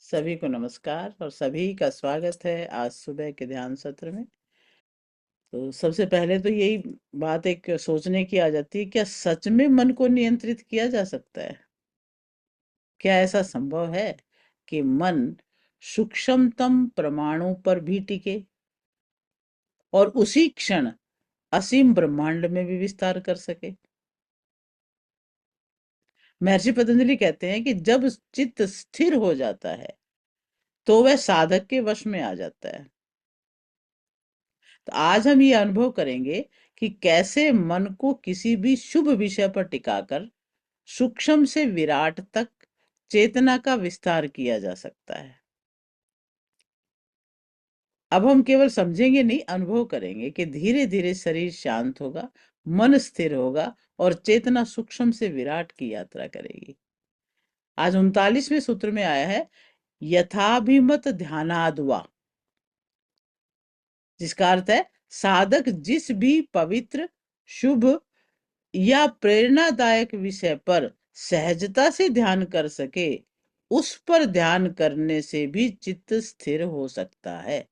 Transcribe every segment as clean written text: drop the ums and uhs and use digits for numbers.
सभी को नमस्कार और सभी का स्वागत है आज सुबह के ध्यान सत्र में। तो सबसे पहले तो यही बात एक सोचने की आ जाती है, क्या सच में मन को नियंत्रित किया जा सकता है? क्या ऐसा संभव है कि मन सूक्ष्मतम परमाणु पर भी टिके और उसी क्षण असीम ब्रह्मांड में भी विस्तार कर सके? महर्षि पतंजलि कहते हैं कि जब चित्त स्थिर हो जाता है तो वह साधक के वश में आ जाता है। तो आज हम ये अनुभव करेंगे कि कैसे मन को किसी भी शुभ विषय पर टिकाकर सूक्ष्म से विराट तक चेतना का विस्तार किया जा सकता है। अब हम केवल समझेंगे नहीं, अनुभव करेंगे कि धीरे धीरे शरीर शांत होगा, मन स्थिर होगा और चेतना सूक्ष्म से विराट की यात्रा करेगी। आज 39वें सूत्र में आया है यथाभिमत ध्यानादवा, जिसका अर्थ है साधक जिस भी पवित्र, शुभ या प्रेरणादायक विषय पर सहजता से ध्यान कर सके, उस पर ध्यान करने से भी चित्त स्थिर हो सकता है।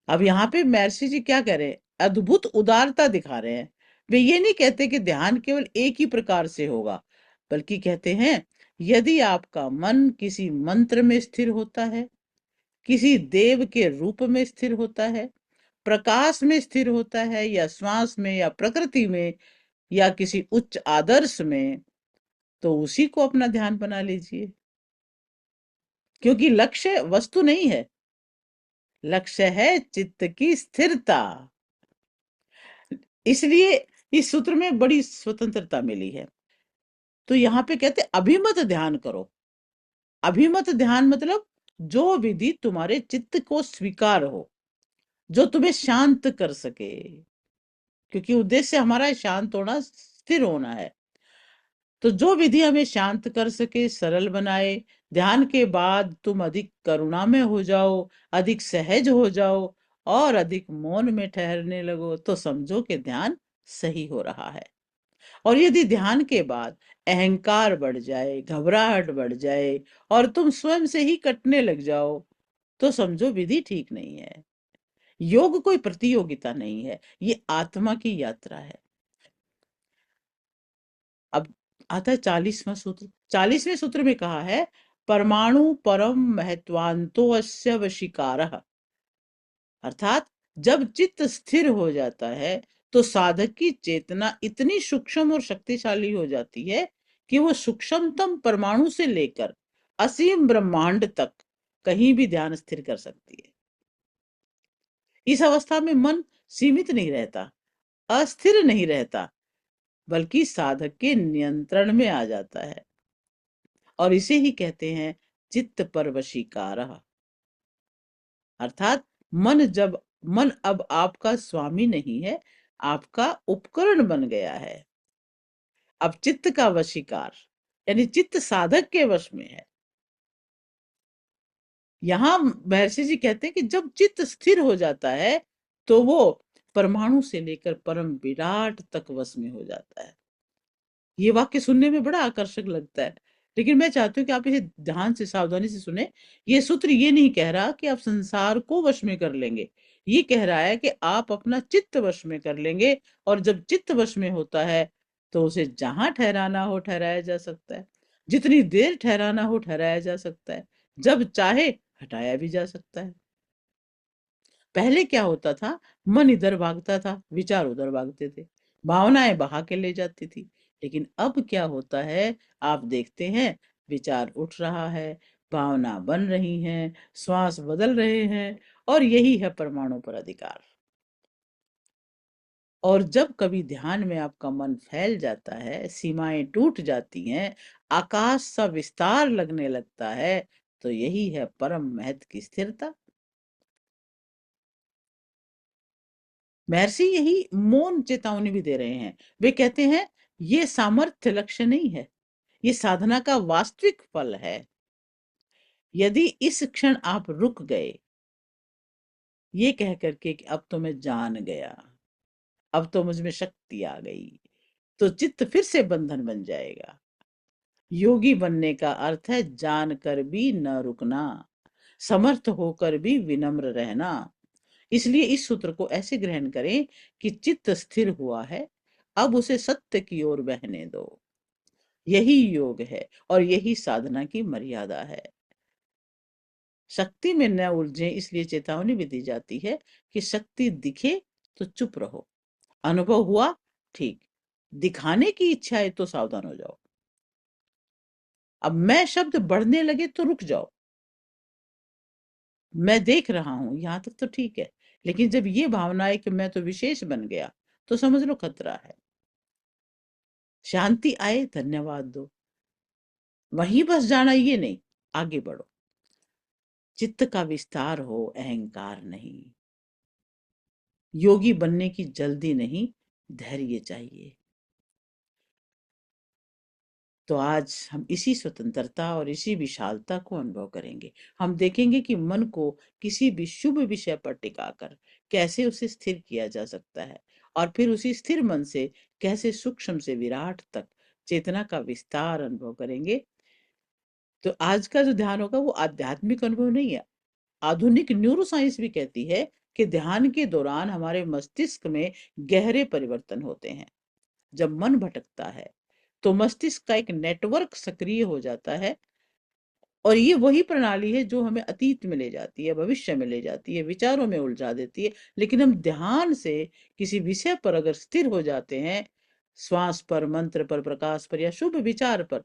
अब यहाँ पे महर्षि जी क्या कह रहे हैं? अद्भुत उदारता दिखा रहे हैं। वे ये नहीं कहते कि ध्यान केवल एक ही प्रकार से होगा, बल्कि कहते हैं यदि आपका मन किसी मंत्र में स्थिर होता है, किसी देव के रूप में स्थिर होता है, प्रकाश में स्थिर होता है, या श्वास में, या प्रकृति में, या किसी उच्च आदर्श में, तो उसी को अपना ध्यान बना लीजिए। क्योंकि लक्ष्य वस्तु नहीं है, लक्ष्य है चित्त की स्थिरता। इसलिए इस सूत्र में बड़ी स्वतंत्रता मिली है। तो यहाँ पे कहते अभिमत ध्यान करो। अभिमत ध्यान मतलब जो विधि तुम्हारे चित्त को स्वीकार हो, जो तुम्हें शांत कर सके, क्योंकि उद्देश्य हमारा शांत होना, स्थिर होना है। तो जो विधि हमें शांत कर सके, सरल बनाए, ध्यान के बाद तुम अधिक करुणा में हो जाओ, अधिक सहज हो जाओ और अधिक मौन में ठहरने लगो, तो समझो कि ध्यान सही हो रहा है। और यदि ध्यान के बाद अहंकार बढ़ जाए, घबराहट बढ़ जाए और तुम स्वयं से ही कटने लग जाओ, तो समझो विधि ठीक नहीं है। योग कोई प्रतियोगिता नहीं है, ये आत्मा की यात्रा है। अब आता है 40वां सूत्र। 40वें सूत्र में कहा है परमाणु परम महत्वांतो अस्य वशीकारः, अर्थात जब चित्त स्थिर हो जाता है तो साधक की चेतना इतनी सूक्ष्म और शक्तिशाली हो जाती है कि वो सूक्ष्मतम परमाणु से लेकर असीम ब्रह्मांड तक कहीं भी ध्यान स्थिर कर सकती है। इस अवस्था में मन सीमित नहीं रहता, अस्थिर नहीं रहता, बल्कि साधक के नियंत्रण में आ जाता है। और इसे ही कहते हैं चित्त पर वशीकारः, अर्थात मन अब आपका स्वामी नहीं है, आपका उपकरण बन गया है। अब चित्त का वशीकार यानी चित्त साधक के वश में है। यहां महर्षि जी कहते हैं कि जब चित्त स्थिर हो जाता है तो वो परमाणु से लेकर परम विराट तक वश में हो जाता है। ये वाक्य सुनने में बड़ा आकर्षक लगता है, लेकिन मैं चाहती हूँ कि आप इसे ध्यान से, सावधानी से सुने। ये सूत्र ये नहीं कह रहा कि आप संसार को वश में कर लेंगे, ये कह रहा है कि आप अपना चित्त वश में कर लेंगे। और जब चित्त वश में होता है तो उसे जहां ठहराना हो ठहराया जा सकता है, जितनी देर ठहराना हो ठहराया जा सकता है, जब चाहे हटाया भी जा सकता है। पहले क्या होता था, मन इधर भागता था, विचार उधर भागते थे, भावनाएं बहा के ले जाती थी। लेकिन अब क्या होता है, आप देखते हैं विचार उठ रहा है, भावना बन रही हैं, श्वास बदल रहे हैं, और यही है परमाणु पर अधिकार। और जब कभी ध्यान में आपका मन फैल जाता है, सीमाएं टूट जाती हैं, आकाश सा विस्तार लगने लगता है, तो यही है परम महत्व की स्थिरता। महर्षि यही मौन चेतावनी भी दे रहे हैं। वे कहते हैं ये सामर्थ्य लक्ष्य नहीं है, ये साधना का वास्तविक फल है। यदि इस क्षण आप रुक गए ये कह करके कि अब तो मैं जान गया, अब तो मुझ में शक्ति आ गई, तो चित्त फिर से बंधन बन जाएगा। योगी बनने का अर्थ है जानकर भी न रुकना, समर्थ होकर भी विनम्र रहना। इसलिए इस सूत्र को ऐसे ग्रहण करें कि चित्त स्थिर हुआ है, अब उसे सत्य की ओर बहने दो। यही योग है और यही साधना की मर्यादा है। शक्ति में न उलझे, इसलिए चेतावनी भी दी जाती है कि शक्ति दिखे तो चुप रहो, अनुभव हुआ ठीक, दिखाने की इच्छा है तो सावधान हो जाओ। अब मैं शब्द बढ़ने लगे तो रुक जाओ, मैं देख रहा हूं यहां तक तो ठीक है, लेकिन जब ये भावना है कि मैं तो विशेष बन गया, तो समझ लो खतरा है। शांति आए धन्यवाद दो, वहीं बस जाना ये नहीं, आगे बढ़ो। चित्त का विस्तार हो, अहंकार नहीं। योगी बनने की जल्दी नहीं, धैर्य चाहिए। तो आज हम इसी स्वतंत्रता और इसी विशालता को अनुभव करेंगे। हम देखेंगे कि मन को किसी भी शुभ विषय पर टिकाकर कैसे उसे स्थिर किया जा सकता है, और फिर उसी स्थिर मन से कैसे सूक्ष्म से विराट तक चेतना का विस्तार अनुभव करेंगे। तो आज का जो ध्यान होगा वो आध्यात्मिक अनुभव नहीं है। आधुनिक न्यूरो साइंस भी कहती है कि ध्यान के दौरान हमारे मस्तिष्क में गहरे परिवर्तन होते हैं। जब मन भटकता है तो मस्तिष्क का एक नेटवर्क सक्रिय हो जाता है, और ये वही प्रणाली है जो हमें अतीत में ले जाती है, भविष्य में ले जाती है, विचारों में उलझा देती है। लेकिन हम ध्यान से किसी विषय पर अगर स्थिर हो जाते हैं, श्वास पर, मंत्र पर, प्रकाश पर या शुभ विचार पर,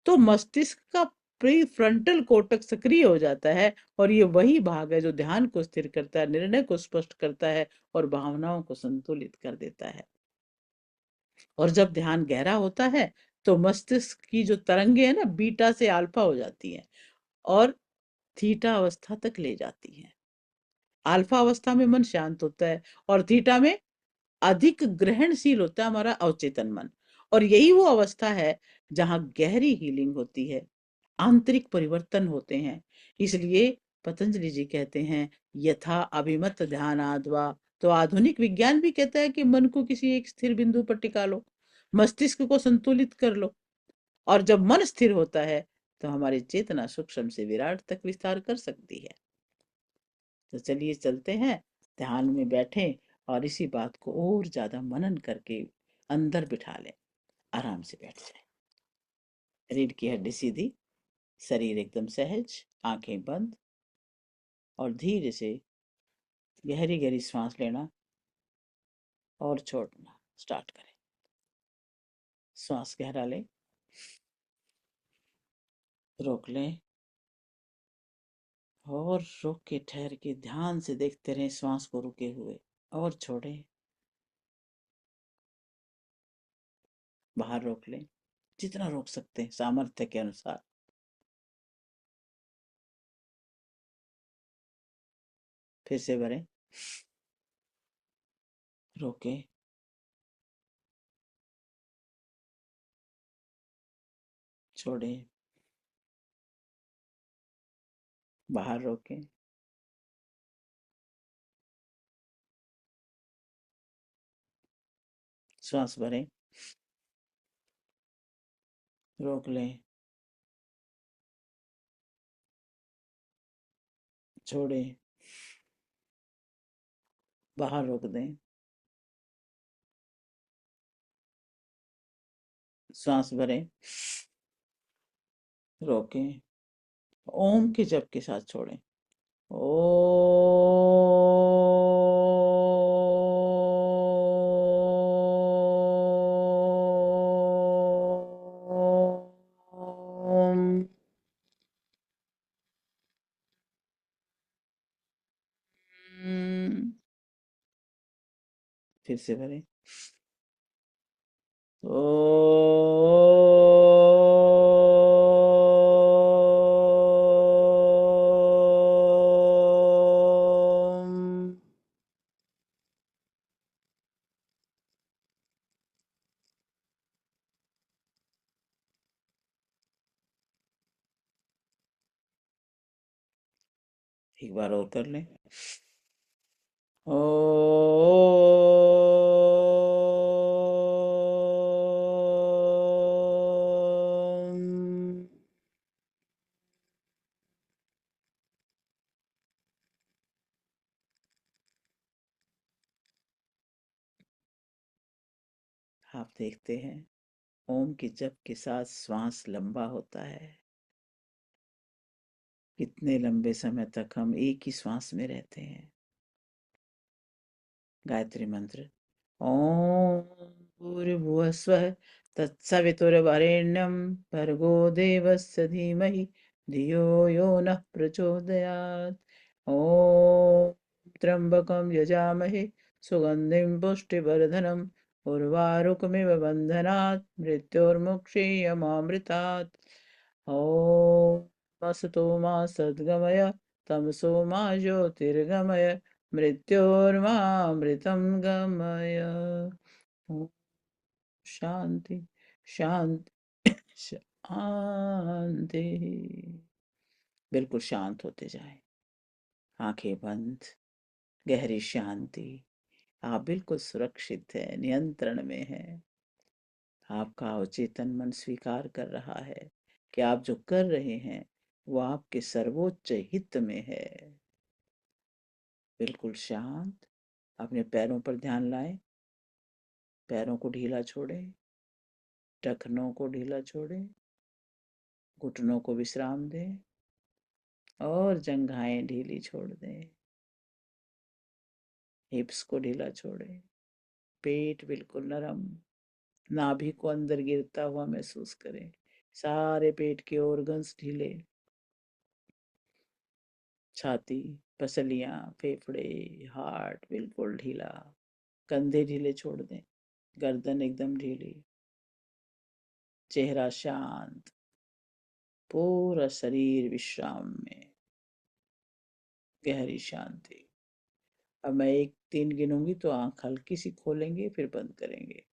तो मस्तिष्क का प्री फ्रंटल कोर्टेक्स सक्रिय हो जाता है, और ये वही भाग है जो ध्यान को स्थिर करता है, निर्णय को स्पष्ट करता है और भावनाओं को संतुलित कर देता है। और जब ध्यान गहरा होता है तो मस्तिष्क की जो तरंगे है ना, बीटा से अल्फा हो जाती है और थीटा अवस्था तक ले जाती है। अल्फा अवस्था में मन शांत होता है और थीटा में अधिक ग्रहणशील होता है हमारा अवचेतन मन। और यही वो अवस्था है जहां गहरी हीलिंग होती है, आंतरिक परिवर्तन होते हैं। इसलिए पतंजलि जी कहते हैं, यथा अभिमत ध्यानाद्वा। तो आधुनिक विज्ञान भी कहता है कि मन को किसी एक स्थिर बिंदु पर टिका लो, मस्तिष्क को संतुलित कर लो, और जब मन स्थिर होता है तो हमारी चेतना सूक्ष्म से विराट तक विस्तार कर सकती है। तो चलिए चलते हैं, ध्यान में बैठें और इसी बात को और ज्यादा मनन करके अंदर बिठा लें। आराम से बैठ जाए, रीढ़ की हड्डी सीधी, शरीर एकदम सहज, आंखें बंद, और धीरे से गहरी गहरी सांस लेना और छोड़ना स्टार्ट करें। सांस गहरा लें, रोक लें, और रोक के ठहर के ध्यान से देखते रहें श्वास को रुके हुए, और छोड़ें, बाहर रोक लें, जितना रोक सकते हैं सामर्थ्य के अनुसार। फिर से भरें, रोके, छोड़े, बाहर रोके, श्वास भरें, रोक लें, छोड़े, बाहर रोक दें, श्वास भरें, रोकें, ओम के जप के साथ छोड़ें। ओ फिर से भरें। ओ एक बार और कर लें। ओ आप देखते हैं ओम के जप के साथ श्वास लंबा होता है। कितने लंबे समय तक हम एक ही श्वास में रहते हैं। गायत्री मंत्र। ओम भूर्भुवस्वः तत्सवितुर्वरेण्यं भर्गो देवस्य धीमहि धियो यो नः प्रचोदयात्। ओम त्र्यंबकं यजामहे सुगंधिं पुष्टिवर्धनम् उर्वारुकमिव बन्धनात् मृत्योर्मुक्षीयमामृतात्। ओम असतो मा सद्गमय तमसो मा ज्योतिर्गमय मृत्योर्मामृतं गमय। ओम शांति शांति शांति। बिल्कुल शांत होते जाए, आंखें बंद, गहरी शांति। आप बिल्कुल सुरक्षित है, नियंत्रण में है। आपका अवचेतन मन स्वीकार कर रहा है कि आप जो कर रहे हैं वो आपके सर्वोच्च हित में है। बिल्कुल शांत। अपने पैरों पर ध्यान लाएं, पैरों को ढीला छोड़ें, टखनों को ढीला छोड़ें, घुटनों को विश्राम दें और जंघाएं ढीली छोड़ दें। हिप्स को ढीला छोड़ें, पेट बिल्कुल नरम, नाभि को अंदर गिरता हुआ महसूस करें। सारे पेट के ऑर्गन्स ढीले, छाती, पसलियां, फेफड़े, हार्ट बिल्कुल ढीला। कंधे ढीले छोड़ दें, गर्दन एकदम ढीली, चेहरा शांत, पूरा शरीर विश्राम में, गहरी शांति। अब मैं 1 3 गिनूंगी तो आंख हल्की सी खोलेंगे फिर बंद करेंगे।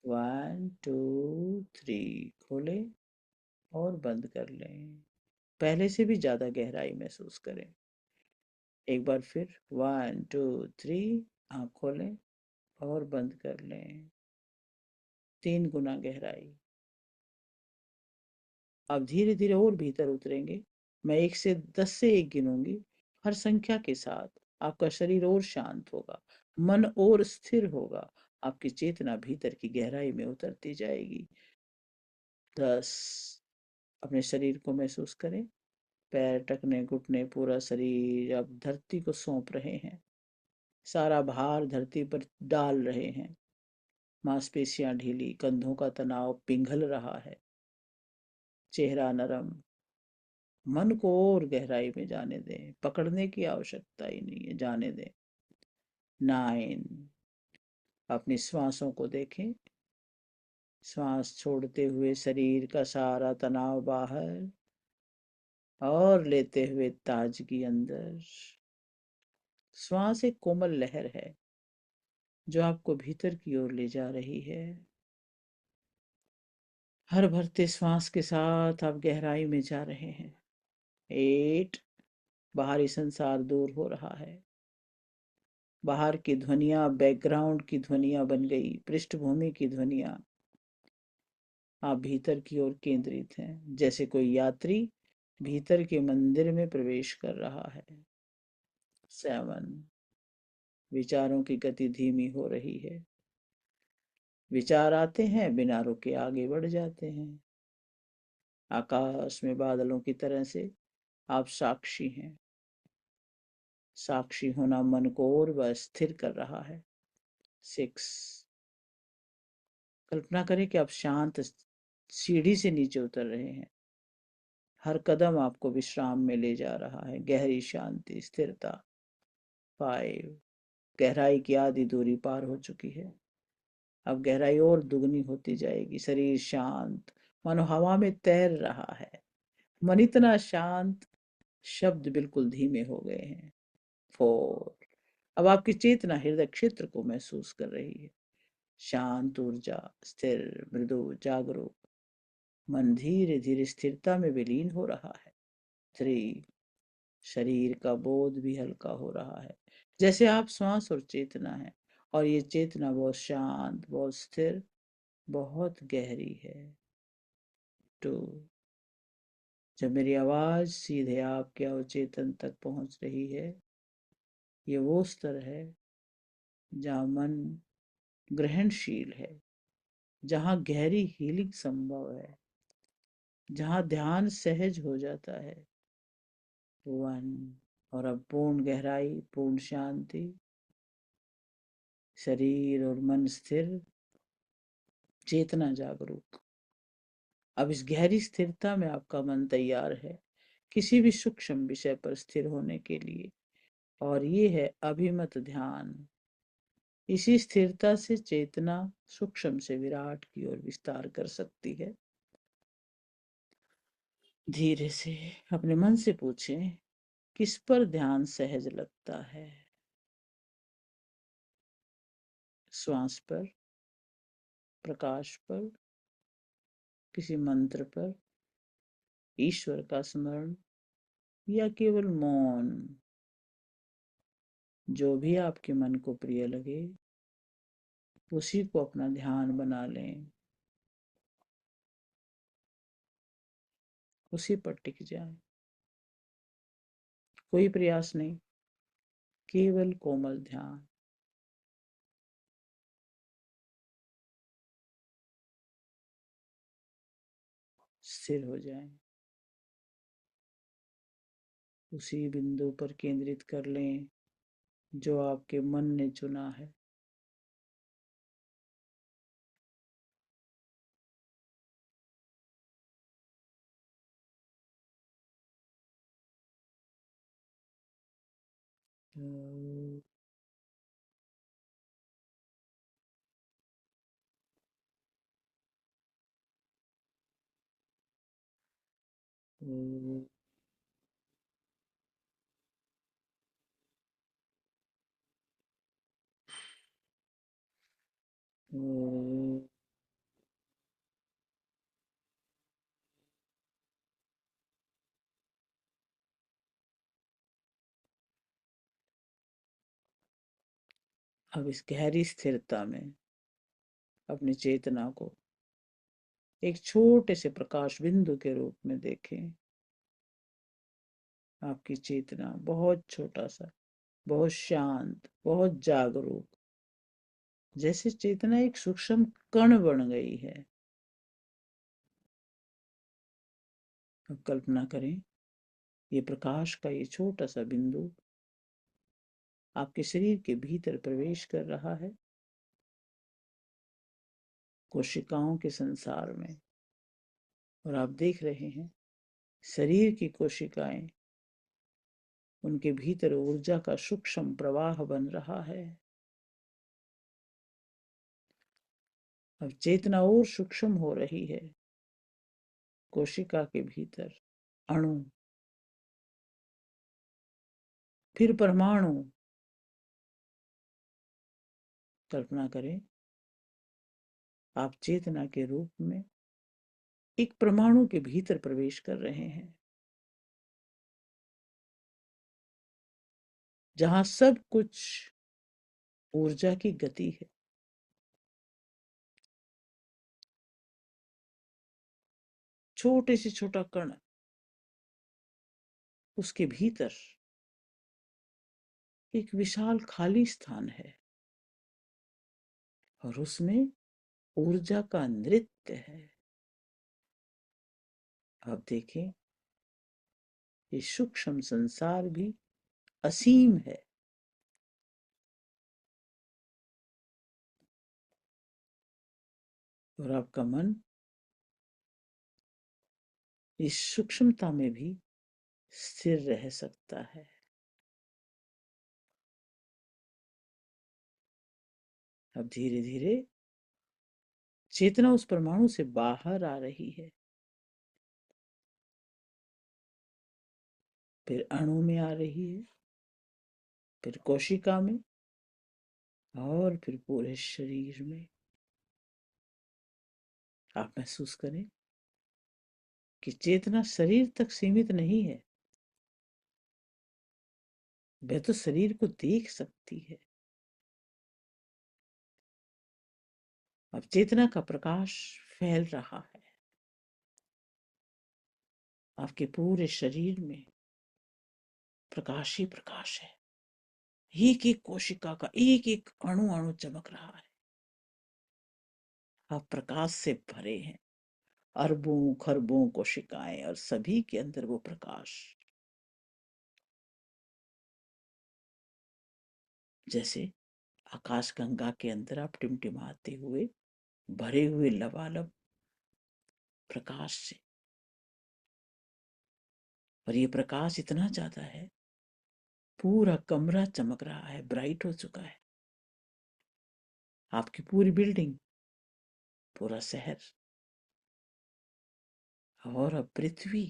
1 2 3 खोलें और बंद कर लें। पहले से भी ज्यादा गहराई महसूस करें। एक बार फिर 1 2 3 आंख खोलें और बंद कर लें। 3 गुना गहराई। अब धीरे धीरे और भीतर उतरेंगे। मैं 1 से 10 से 1 गिनूंगी। हर संख्या के साथ आपका शरीर और शांत होगा, मन और स्थिर होगा, आपकी चेतना भीतर की गहराई में उतरती जाएगी। 10। अपने शरीर को महसूस करें, पैर, टखने, घुटने, पूरा शरीर अब धरती को सौंप रहे हैं। सारा भार धरती पर डाल रहे हैं। मांसपेशियां ढीली, कंधों का तनाव पिघल रहा है, चेहरा नरम। मन को और गहराई में जाने दें, पकड़ने की आवश्यकता ही नहीं है, जाने दें। 9। अपनी श्वासों को देखें, श्वास छोड़ते हुए शरीर का सारा तनाव बाहर और लेते हुए ताजगी अंदर। श्वास एक कोमल लहर है जो आपको भीतर की ओर ले जा रही है। हर भरते श्वास के साथ आप गहराई में जा रहे हैं। 8। बाहरी संसार दूर हो रहा है। बाहर की ध्वनियां बैकग्राउंड की ध्वनियां बन गई, पृष्ठभूमि की ध्वनियां। आप भीतर की ओर केंद्रित हैं, जैसे कोई यात्री भीतर के मंदिर में प्रवेश कर रहा है। 7। विचारों की गति धीमी हो रही है। विचार आते हैं, बिना रुके आगे बढ़ जाते हैं। आकाश में बादलों की तरह से आप साक्षी हैं। साक्षी होना मन को और वह स्थिर कर रहा है। 6। कल्पना करें कि आप शांत सीढ़ी से नीचे उतर रहे हैं। हर कदम आपको विश्राम में ले जा रहा है, गहरी शांति, स्थिरता। 5। गहराई की आधी दूरी पार हो चुकी है। अब गहराई और दुगनी होती जाएगी। शरीर शांत, मानो हवा में तैर रहा है। मन इतना शांत, शब्द बिल्कुल धीमे हो गए हैं। 4। अब आपकी चेतना हृदय क्षेत्र को महसूस कर रही है। शांत ऊर्जा, स्थिर, मृदु, जागरूक। मन धीरे धीरे स्थिरता में विलीन हो रहा है। 3। शरीर का बोध भी हल्का हो रहा है, जैसे आप श्वास और चेतना है, और ये चेतना बहुत शांत, बहुत स्थिर, बहुत गहरी है। 2। जब मेरी आवाज सीधे आपके अवचेतन तक पहुंच रही है, ये वो स्तर है जहाँ मन ग्रहणशील है, जहां गहरी हीलिंग संभव है, जहां ध्यान सहज हो जाता है। वन। और अब पूर्ण गहराई, पूर्ण शांति, शरीर और मन स्थिर, चेतना जागरूक। अब इस गहरी स्थिरता में आपका मन तैयार है किसी भी सूक्ष्म विषय पर स्थिर होने के लिए, और ये है अभिमत ध्यान। इसी स्थिरता से चेतना सूक्ष्म से विराट की ओर विस्तार कर सकती है। धीरे से अपने मन से पूछें, किस पर ध्यान सहज लगता है? श्वास पर, प्रकाश पर, किसी मंत्र पर, ईश्वर का स्मरण, या केवल मौन? जो भी आपके मन को प्रिय लगे उसी को अपना ध्यान बना लें, उसी पर टिक जाएं। कोई प्रयास नहीं, केवल कोमल ध्यान। स्थिर हो जाएं, उसी बिंदु पर केंद्रित कर लें जो आपके मन ने चुना है। अब इस गहरी स्थिरता में अपनी चेतना को एक छोटे से प्रकाश बिंदु के रूप में देखें। आपकी चेतना बहुत छोटा सा, बहुत शांत, बहुत जागरूक, जैसे चेतना एक सूक्ष्म कण बन गई है। अब कल्पना करें, ये प्रकाश का ये छोटा सा बिंदु आपके शरीर के भीतर प्रवेश कर रहा है, कोशिकाओं के संसार में। और आप देख रहे हैं शरीर की कोशिकाएं, उनके भीतर ऊर्जा का सूक्ष्म प्रवाह बन रहा है। अब चेतना और सूक्ष्म हो रही है। कोशिका के भीतर अणु, फिर परमाणु। कल्पना करें, आप चेतना के रूप में एक परमाणु के भीतर प्रवेश कर रहे हैं, जहां सब कुछ ऊर्जा की गति है। छोटे से छोटा कण, उसके भीतर एक विशाल खाली स्थान है, और उसमें ऊर्जा का नृत्य है। आप देखें, ये सूक्ष्म संसार भी असीम है। और आपका मन इस सूक्ष्मता में भी स्थिर रह सकता है। अब धीरे धीरे चेतना उस परमाणु से बाहर आ रही है, फिर अणु में आ रही है, फिर कोशिका में, और फिर पूरे शरीर में। आप महसूस करें कि चेतना शरीर तक सीमित नहीं है, वह तो शरीर को देख सकती है। अब चेतना का प्रकाश फैल रहा है आपके पूरे शरीर में। प्रकाश ही प्रकाश है, एक एक कोशिका का एक एक अणु अणु चमक रहा है। आप प्रकाश से भरे हैं, अरबों खरबों कोशिकाएं, और सभी के अंदर वो प्रकाश, जैसे आकाश गंगा के अंदर आप टिमटिमाते हुए भरे हुए लबालब प्रकाश से। और ये प्रकाश इतना ज्यादा है, पूरा कमरा चमक रहा है, ब्राइट हो चुका है। आपकी पूरी बिल्डिंग, पूरा शहर, और अब पृथ्वी,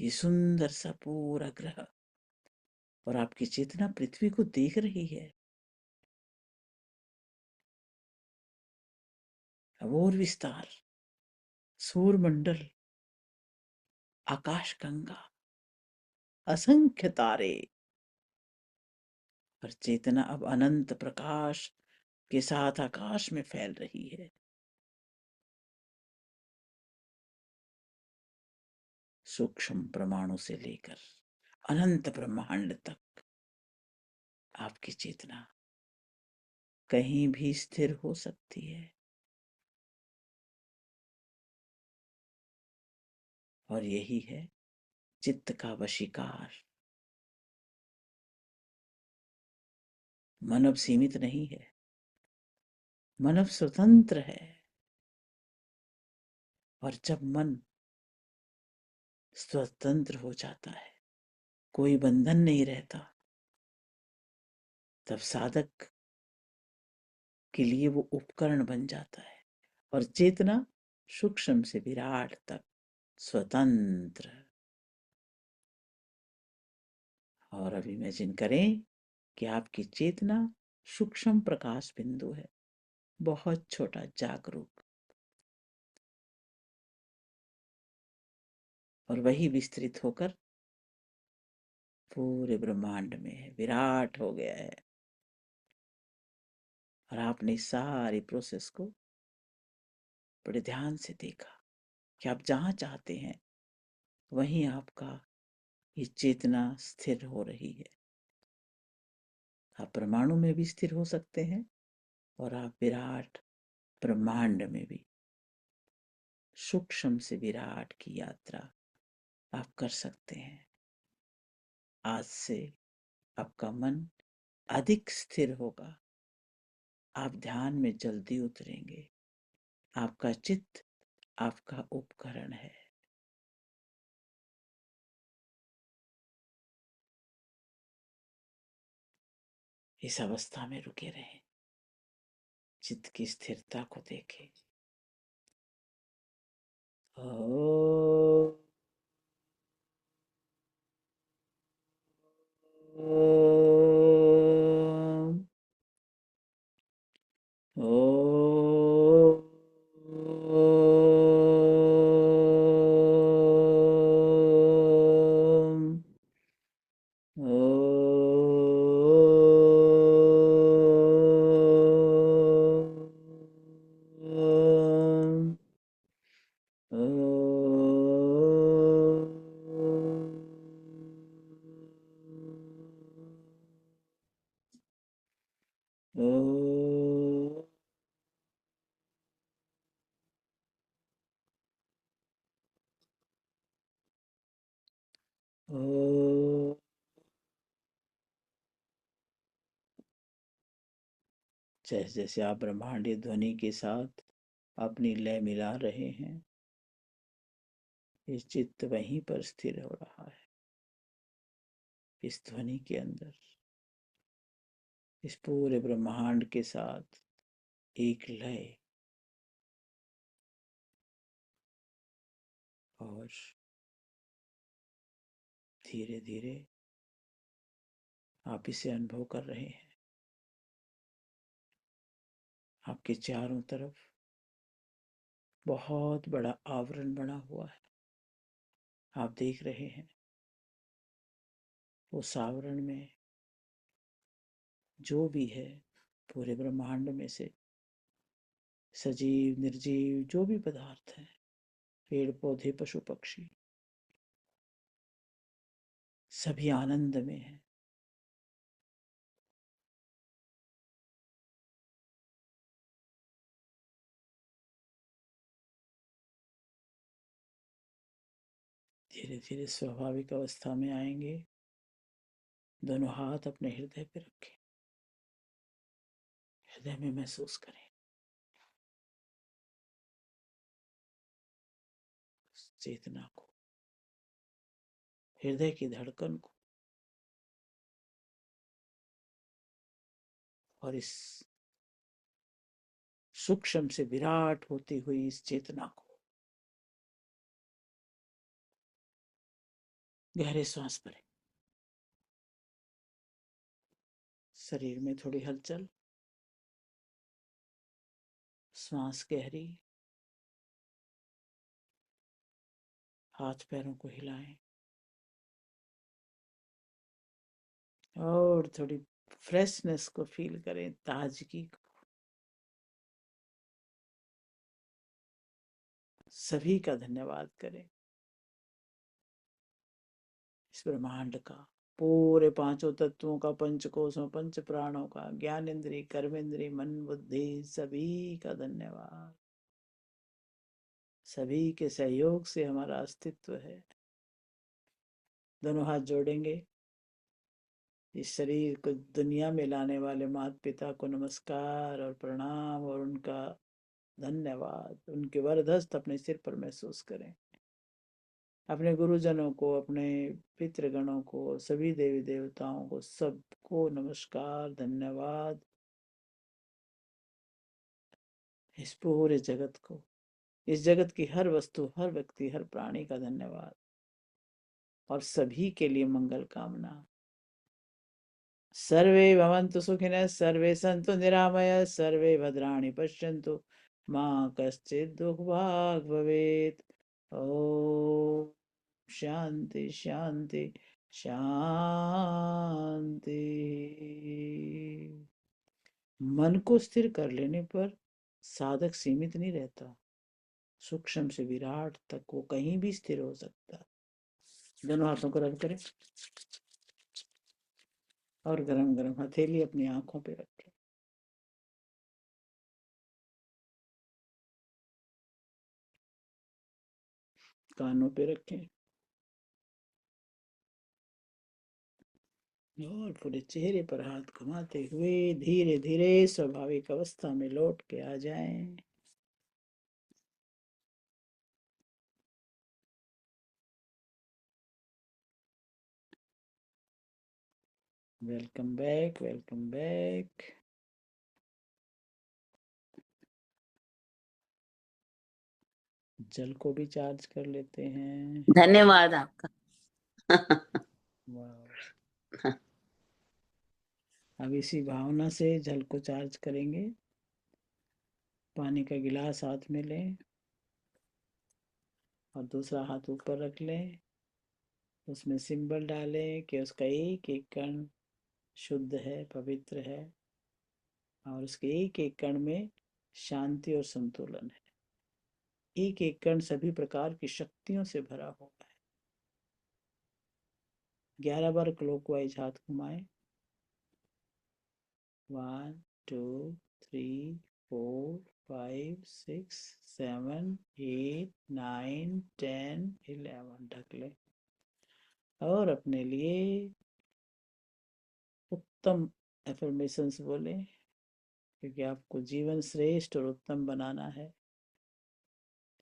ये सुंदर सा पूरा ग्रह, और आपकी चेतना पृथ्वी को देख रही है। अब और विस्तार, सौर मंडल, आकाश गंगा, असंख्य तारे, और चेतना अब अनंत प्रकाश के साथ आकाश में फैल रही है। सूक्ष्म परमाणु से लेकर अनंत ब्रह्मांड तक आपकी चेतना कहीं भी स्थिर हो सकती है। और यही है चित्त का वशीकार। मन अब सीमित नहीं है, मन अब स्वतंत्र है। और जब मन स्वतंत्र हो जाता है, कोई बंधन नहीं रहता, तब साधक के लिए वो उपकरण बन जाता है। और चेतना सूक्ष्म से विराट तक स्वतंत्र। और अब इमेजिन करें कि आपकी चेतना सूक्ष्म प्रकाश बिंदु है, बहुत छोटा, जागरूक, और वही विस्तृत होकर पूरे ब्रह्मांड में है, विराट हो गया है। और आपने सारी प्रोसेस को बड़े ध्यान से देखा कि आप जहां चाहते हैं वहीं आपका ये चेतना स्थिर हो रही है। आप परमाणु में भी स्थिर हो सकते हैं, और आप विराट ब्रह्मांड में भी सूक्ष्म से विराट की यात्रा आप कर सकते हैं। आज से आपका मन अधिक स्थिर होगा, आप ध्यान में जल्दी उतरेंगे। आपका चित्त आपका उपकरण है। इस अवस्था में रुके रहें, चित्त की स्थिरता को देखें। ओ जैसे जैसे आप ब्रह्मांडीय ध्वनि के साथ अपनी लय मिला रहे हैं, इस चित्त वहीं पर स्थिर हो रहा है, इस ध्वनि के अंदर, इस पूरे ब्रह्मांड के साथ एक लय। और धीरे धीरे आप इसे अनुभव कर रहे हैं। आपके चारों तरफ बहुत बड़ा आवरण बना हुआ है, आप देख रहे हैं। उस आवरण में जो भी है, पूरे ब्रह्मांड में से सजीव निर्जीव जो भी पदार्थ हैं, पेड़ पौधे पशु पक्षी, सभी आनंद में है। धीरे धीरे स्वाभाविक अवस्था में आएंगे। दोनों हाथ अपने हृदय पे रखें, हृदय में महसूस करें चेतना को, हृदय की धड़कन को, और इस सूक्ष्म से विराट होती हुई इस चेतना को। गहरे सांस भरें, शरीर में थोड़ी हलचल, सांस गहरी, हाथ पैरों को हिलाएं और थोड़ी फ्रेशनेस को फील करें, ताजगी को। सभी का धन्यवाद करें, इस ब्रह्मांड का, पूरे पांचों तत्वों का, पंचकोशों, पंच प्राणों का, ज्ञानेंद्रिय, कर्मेंद्रिय, मन बुद्धि, सभी का धन्यवाद। सभी के सहयोग से हमारा अस्तित्व है। दोनों हाथ जोड़ेंगे, इस शरीर को दुनिया में लाने वाले माता पिता को नमस्कार और प्रणाम और उनका धन्यवाद। उनके वरदहस्त अपने सिर पर महसूस करें। अपने गुरुजनों को, अपने पितृगणों को, सभी देवी देवताओं को, सबको नमस्कार, धन्यवाद। इस पूरे जगत को, इस जगत की हर वस्तु, हर व्यक्ति, हर प्राणी का धन्यवाद, और सभी के लिए मंगल कामना। सर्वे भवन्तु सुखिनः, सर्वे सन्तु निरामयः, सर्वे भद्राणि पश्यन्तु, मां कश्चित् दुःखभाग् भवेत्। ओम शांति शांति शांति। मन को स्थिर कर लेने पर साधक सीमित नहीं रहता, सूक्ष्म से विराट तक वो कहीं भी स्थिर हो सकता। दोनों हाथों को रब करें और गरम गरम हथेली अपनी आंखों पे रखें। कानों पे रखें और पूरे चेहरे पर हाथ घुमाते हुए धीरे धीरे स्वाभाविक अवस्था में लौट के आ जाएं। Welcome back, welcome back. जल को भी चार्ज कर लेते हैं। धन्यवाद आपका। वाह। अब इसी भावना से जल को चार्ज करेंगे। पानी का गिलास हाथ में लें और दूसरा हाथ ऊपर रख लें। उसमें सिंबल डालें कि उसका एक एक कण शुद्ध है, पवित्र है, और उसके एक एक कण में शांति और संतुलन है। एक एक कण सभी प्रकार की शक्तियों से भरा हुआ है। 11 बार क्लॉकवाइज हाथ घुमाएं। 1 2 3 4 5 6 7 8 9 10 11 ढक लें और अपने लिए उत्तम एफर्मेशंस बोलें, क्योंकि आपको जीवन श्रेष्ठ और उत्तम बनाना है।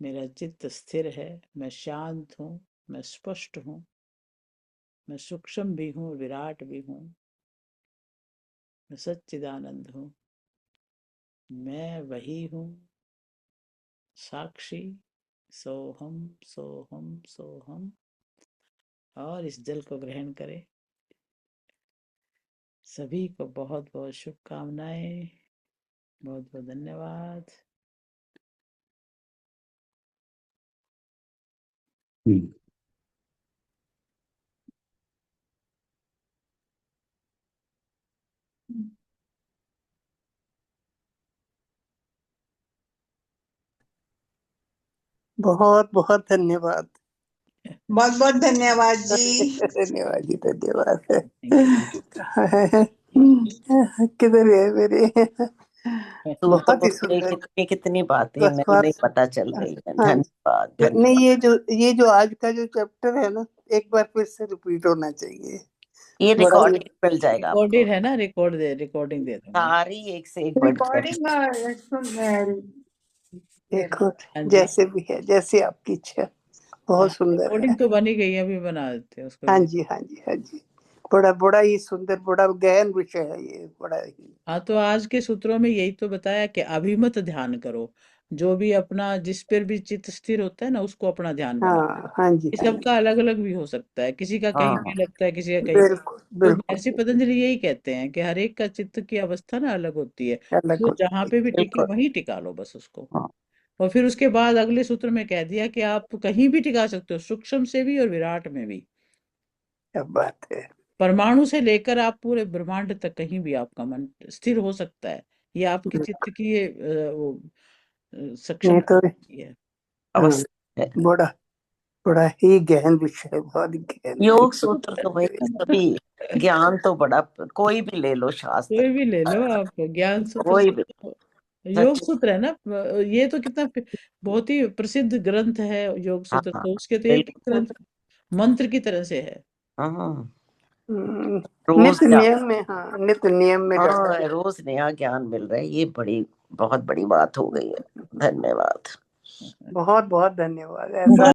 मेरा चित्त स्थिर है, मैं शांत हूँ, मैं स्पष्ट हूँ, मैं सूक्ष्म भी हूँ, विराट भी हूँ, मैं सच्चिदानंद हूँ, मैं वही हूँ, साक्षी, सोहम सोहम सोहम। और इस जल को ग्रहण करें। सभी को बहुत बहुत शुभकामनाएं, बहुत बहुत धन्यवाद। बहुत बहुत धन्यवाद। बहुत बहुत धन्यवाद जी। धन्यवाद जी, धन्यवाद। Thank you. किधर है मेरे तू बहुत तो ही मुझे सुंदर। कितनी कितनी बातें बस नई नई बात। पता चल रही है। हाँ, धन्यवाद नहीं, धन्यवाद। ये जो आज का जो चैप्टर है ना, एक बार फिर से रिपीट होना चाहिए। ये बड़ा ही रिकॉर्डिंग मिल जाएगा आपको, रिकॉर्डेड है ना, रिकॉर्डिंग दे दूंगी। सारी एक से एक बढ़ के। रिकॉर्डिंग देखो, हाँ जी, जैसे भी है, जैसे आपकी इच्छा। बहुत सुंदर है। रिकॉर्डिंग तो बनी गई है, अभी बना देते हैं उसको हाँ भी। जी, हाँ जी, हाँ जी। बड़ा ही सुंदर, बड़ा गहन विषय है ये, बड़ा ही। हाँ, तो आज के सूत्रों में यही तो बताया कि अभिमत ध्यान करो। जो भी अपना, जिस पर भी चित्त स्थिर होता है ना, उसको अपना ध्यान बना। हाँ, हाँ जी, ये हाँ जी। सबका अलग अलग भी हो सकता है, किसी का कहीं हाँ भी लगता है, किसी का कहीं। बिल्कुल, तो बिल्कुल। महर्षि पतंजलि यही कहते हैं कि हर एक का चित्त की अवस्था ना अलग होती है। अलग तो जहाँ होती पे भी है। टिके बिल्कुल। वहीं टिका लो बस उसको। हाँ, और फिर उसके बाद अगले सूत्र में कह दिया कि आप कहीं भी टिका सकते हो, सूक्ष्म से भी और विराट में भी। क्या बात है। परमाणु से लेकर आप पूरे ब्रह्मांड तक कहीं भी आपका मन स्थिर हो सकता है। ये आपकी चित्त की ये नहीं सक्षमता तो। है। हाँ, अवश्य है। बड़ा बड़ा ही गहन विषय है, बहुत ही गहन है। योग सूत्र तो भाई सभी, ज्ञान तो बड़ा, कोई भी ले लो शास्त्र, कोई भी ले लो आप, ज्ञान सूत्र कोई से भी। योग सच। सूत्र है ना। ये तो कितना बहुत ही प्रसिद्ध ग्रंथ है योग हाँ सूत्र, हाँ, तो उसके तो एक एक बिल्कुल। ग्रंथ मंत्र की तरह से है। हाँ, हम्म, रोज नित्य क्या, नियम में, हाँ, नित्य नियम में रहता हाँ रोज नया ज्ञान मिल रहा है, ये बड़ी बहुत बड़ी बात हो गई है। धन्यवाद। है। बहुत बहुत धन्यवाद। ऐसा